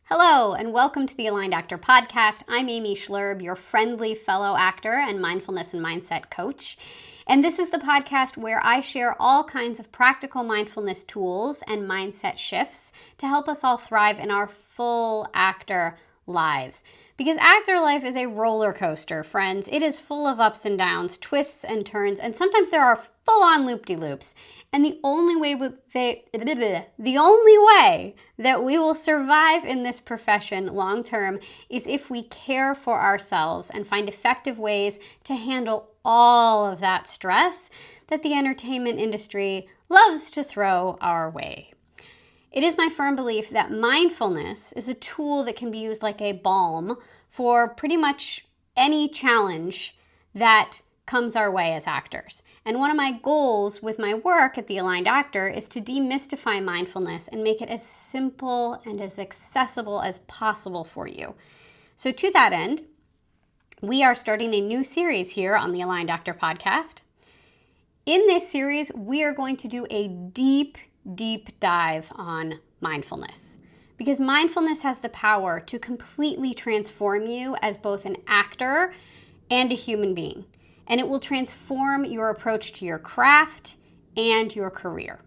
Hello, and welcome to the Aligned Actor Podcast. I'm Amy Schlurb, your friendly fellow actor and mindfulness and mindset coach. And this is the podcast where I share all kinds of practical mindfulness tools and mindset shifts to help us all thrive in our full actor lives. Because actor life is a roller coaster, friends. It is full of ups and downs, twists and turns, and sometimes there are full-on loop-de-loops. And the only way that we will survive in this profession long-term is if we care for ourselves and find effective ways to handle all of that stress that the entertainment industry loves to throw our way. It is my firm belief that mindfulness is a tool that can be used like a balm for pretty much any challenge that comes our way as actors. And one of my goals with my work at The Aligned Actor is to demystify mindfulness and make it as simple and as accessible as possible for you. So to that end, we are starting a new series here on the Aligned Actor Podcast. In this series, we are going to do a deep dive on mindfulness, because mindfulness has the power to completely transform you as both an actor and a human being, and it will transform your approach to your craft and your career.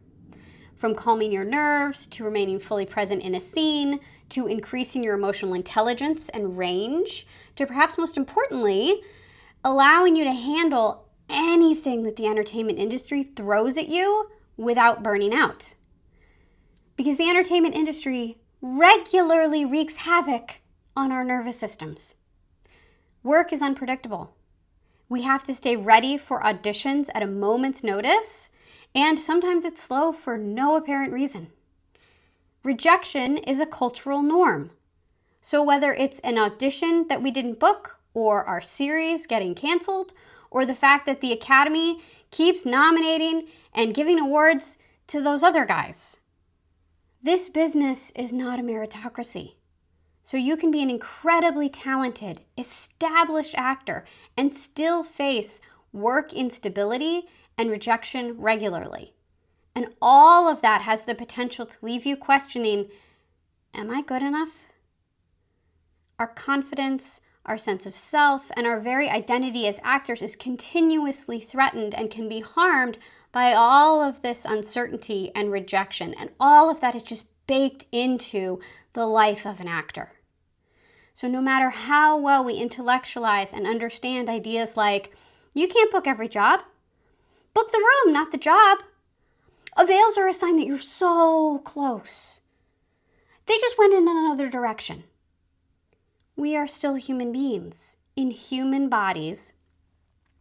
From calming your nerves, to remaining fully present in a scene, to increasing your emotional intelligence and range, to perhaps most importantly, allowing you to handle anything that the entertainment industry throws at you without burning out. Because the entertainment industry regularly wreaks havoc on our nervous systems. Work is unpredictable. We have to stay ready for auditions at a moment's notice, and sometimes it's slow for no apparent reason. Rejection is a cultural norm. So whether it's an audition that we didn't book, or our series getting canceled, or the fact that the Academy keeps nominating and giving awards to those other guys. This business is not a meritocracy. So you can be an incredibly talented, established actor and still face work instability and rejection regularly. And all of that has the potential to leave you questioning, am I good enough? Our confidence, our sense of self, and our very identity as actors is continuously threatened and can be harmed by all of this uncertainty and rejection. And all of that is just baked into the life of an actor. So no matter how well we intellectualize and understand ideas like, you can't book every job. Book the room, not the job. Avails are a sign that you're so close. They just went in another direction. We are still human beings in human bodies,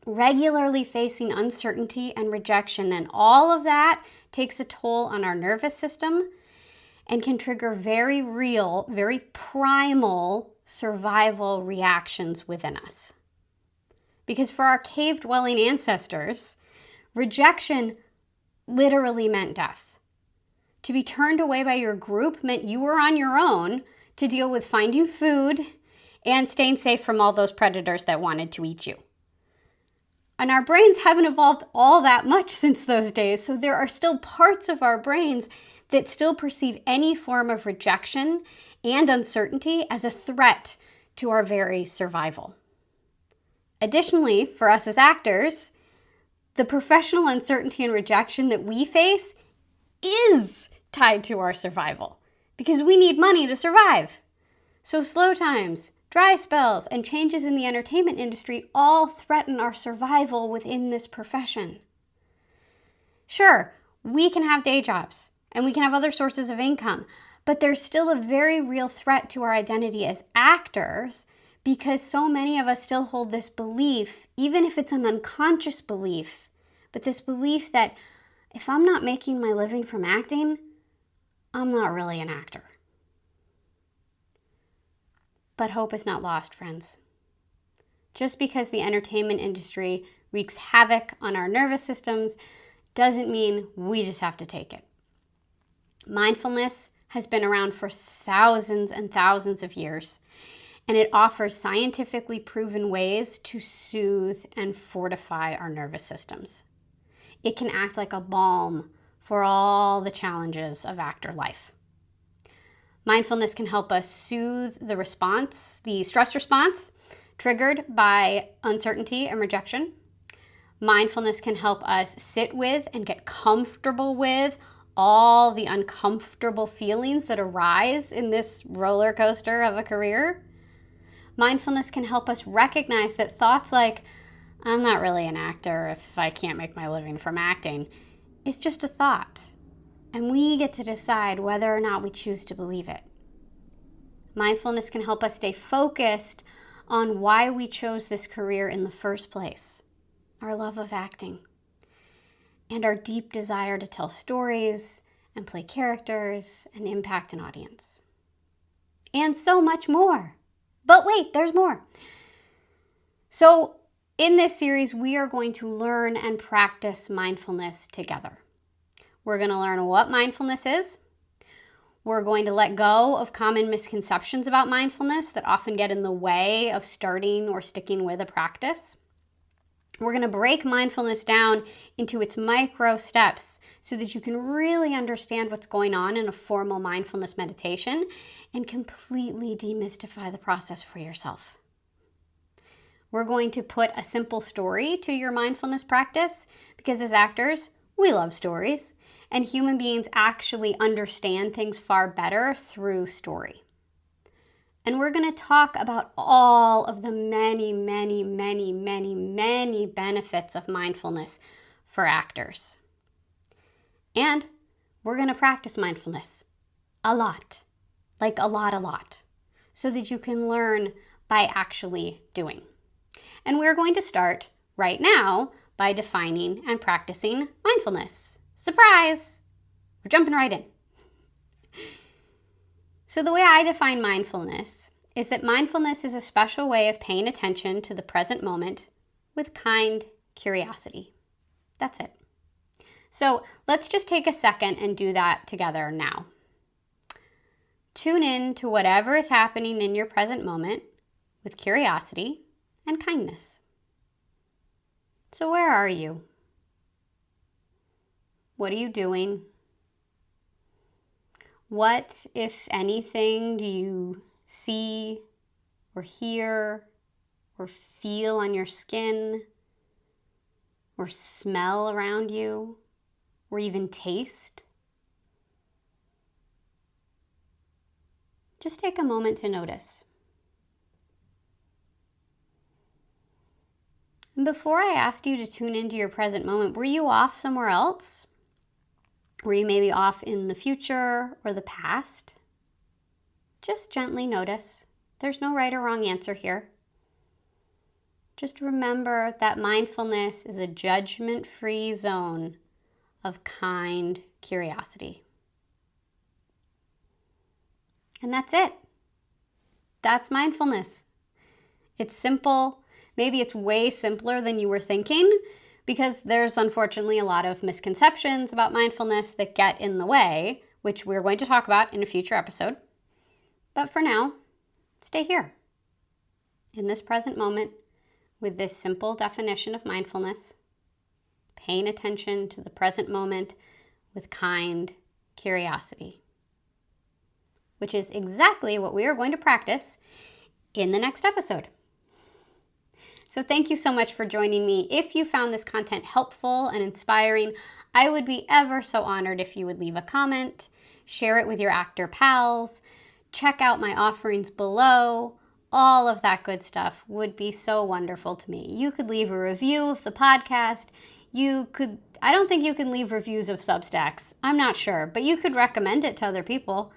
regularly facing uncertainty and rejection, and all of that takes a toll on our nervous system and can trigger very real, very primal survival reactions within us. Because for our cave-dwelling ancestors, rejection literally meant death. To be turned away by your group meant you were on your own to deal with finding food and staying safe from all those predators that wanted to eat you. And our brains haven't evolved all that much since those days, so there are still parts of our brains that still perceive any form of rejection and uncertainty as a threat to our very survival. Additionally, for us as actors, the professional uncertainty and rejection that we face is tied to our survival, because we need money to survive. So slow times, dry spells, and changes in the entertainment industry all threaten our survival within this profession. Sure, we can have day jobs and we can have other sources of income, but there's still a very real threat to our identity as actors because so many of us still hold this belief, even if it's an unconscious belief, but this belief that if I'm not making my living from acting, I'm not really an actor. But hope is not lost, friends. Just because the entertainment industry wreaks havoc on our nervous systems doesn't mean we just have to take it. Mindfulness has been around for thousands and thousands of years, and it offers scientifically proven ways to soothe and fortify our nervous systems. It can act like a balm for all the challenges of actor life. Mindfulness can help us soothe the stress response triggered by uncertainty and rejection. Mindfulness can help us sit with and get comfortable with all the uncomfortable feelings that arise in this roller coaster of a career. Mindfulness can help us recognize that thoughts like, I'm not really an actor if I can't make my living from acting, is just a thought. And we get to decide whether or not we choose to believe it. Mindfulness can help us stay focused on why we chose this career in the first place, our love of acting, and our deep desire to tell stories and play characters and impact an audience. And so much more. But wait, there's more. So in this series, we are going to learn and practice mindfulness together. We're going to learn what mindfulness is. We're going to let go of common misconceptions about mindfulness that often get in the way of starting or sticking with a practice. We're going to break mindfulness down into its micro steps so that you can really understand what's going on in a formal mindfulness meditation and completely demystify the process for yourself. We're going to put a simple story to your mindfulness practice because as actors, we love stories, and human beings actually understand things far better through story. And we're going to talk about all of the many, many, many, many, many benefits of mindfulness for actors. And we're going to practice mindfulness a lot, like a lot, so that you can learn by actually doing. And we're going to start right now by defining and practicing mindfulness. Surprise! We're jumping right in. So the way I define mindfulness is that mindfulness is a special way of paying attention to the present moment with kind curiosity. That's it. So let's just take a second and do that together now. Tune in to whatever is happening in your present moment with curiosity and kindness. So where are you? What are you doing? What, if anything, do you see or hear or feel on your skin or smell around you or even taste? Just take a moment to notice. And before I asked you to tune into your present moment, were you off somewhere else? Were you maybe off in the future or the past? Just gently notice. There's no right or wrong answer here. Just remember that mindfulness is a judgment-free zone of kind curiosity. And that's it. That's mindfulness. It's simple. Maybe it's way simpler than you were thinking, because there's unfortunately a lot of misconceptions about mindfulness that get in the way, which we're going to talk about in a future episode. But for now, stay here, in this present moment, with this simple definition of mindfulness, paying attention to the present moment with kind curiosity, which is exactly what we are going to practice in the next episode. So thank you so much for joining me. If you found this content helpful and inspiring, I would be ever so honored if you would leave a comment, share it with your actor pals, check out my offerings below. All of that good stuff would be so wonderful to me. You could leave a review of the podcast. I don't think you can leave reviews of Substacks. I'm not sure, but you could recommend it to other people.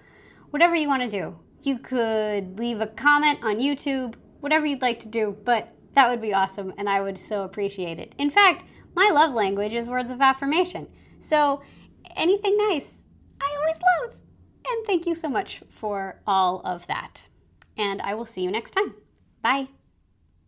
Whatever you want to do. You could leave a comment on YouTube, whatever you'd like to do, but that would be awesome, and I would so appreciate it. In fact, my love language is words of affirmation. So anything nice, I always love. And thank you so much for all of that. And I will see you next time. Bye.